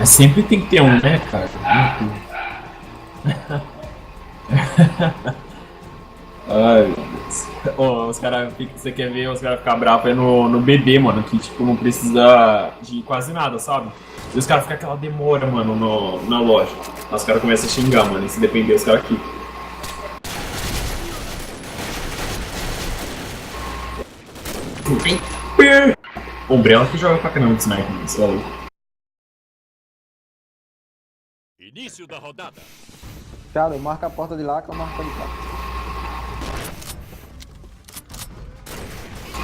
Mas sempre tem que ter um, né, cara? Ai, meu Deus. Ô, os caras, você quer ver os caras ficar bravos é no bebê, mano, que tipo não precisa de quase nada, sabe? E os caras ficam aquela demora, mano, na loja. Aí os caras começam a xingar, mano, e se depender, os caras aqui. O Umbrella que joga pra caramba de sniper, mano, sei lá. Início da rodada. Cara, marca a porta de lá que eu marco a de cá.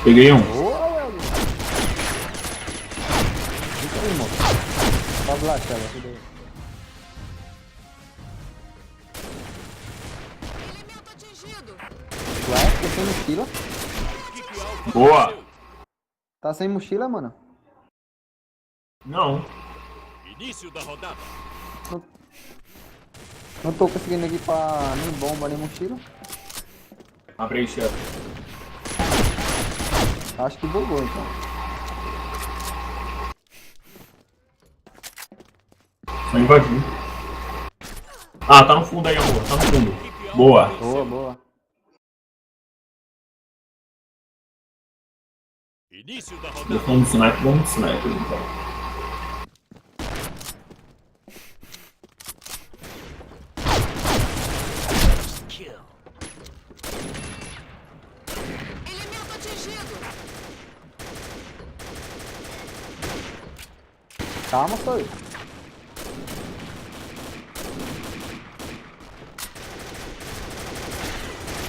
Peguei um. Boa, Welder. Fica aí, moço. Sobe lá, cara. Tudo aí. Elemento atingido. Ué, tá sem mochila? Equipe alvo Boa. venceu. Tá sem mochila, mano? Não. Início da rodada. Não tô conseguindo equipar nem bomba, nem mochila. Abre aí, chefe. Acho que bugou, então. Só invadir. Ah, tá no fundo aí, amor. Tá no fundo. Boa. Boa, boa. Início da Eu rodada. tô no sniper, vamos no sniper, então. Elemento atingido. Calma, só aí.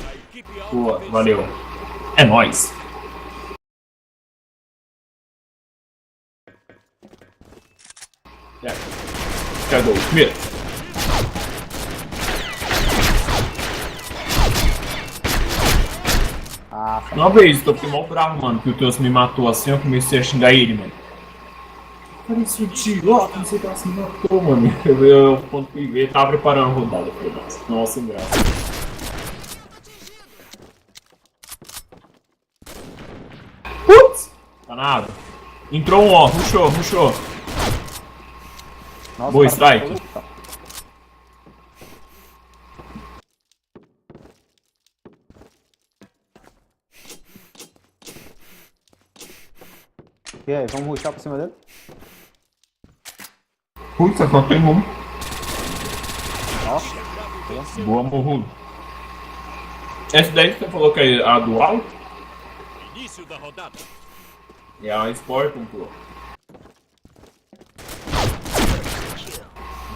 A equipe alvo Boa, venceu. valeu. É nóis. Cagou. Primeiro. Ah, Uma vez, eu fiquei mó bravo, mano, que o Teus me matou assim, eu comecei a xingar ele, mano. Cara, esse idiota, não sei o que ela se matou, mano. Quando fui ver, tava preparando a rodada. Eu falei, nossa, sem graça. Putz! Tá nada. Entrou um, ó, rushou. nossa, Boa, cara, strike. tá- E aí, vamos rushar pra cima dele? Putz, só tem um. Nossa, Boa, morro. Essa daí que você falou que é a dual? Início da rodada. É a Sportum, pô.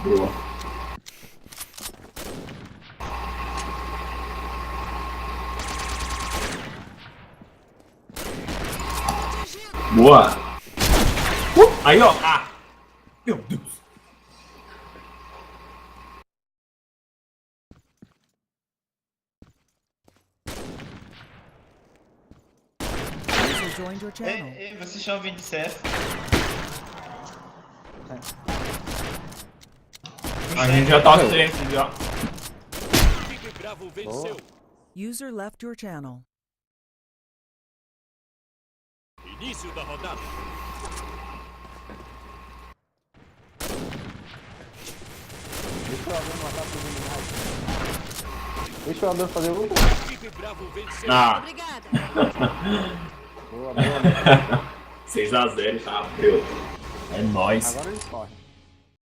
Boa. Boa. Aí, ó. Ah. Meu Deus. User joined your channel. Ei, vocês estão ouvindo de CS? A gente já tá dentro já. Equipe Bravo venceu. User left your channel. Início da rodada. deixa o Adão matar pro Illuminati. Deixa o Adão fazer o gol. Equipe Bravo venceu. Ah. Obrigada. Boa, boa. 6x0, tá? Meu. É nóis. Agora eles correm.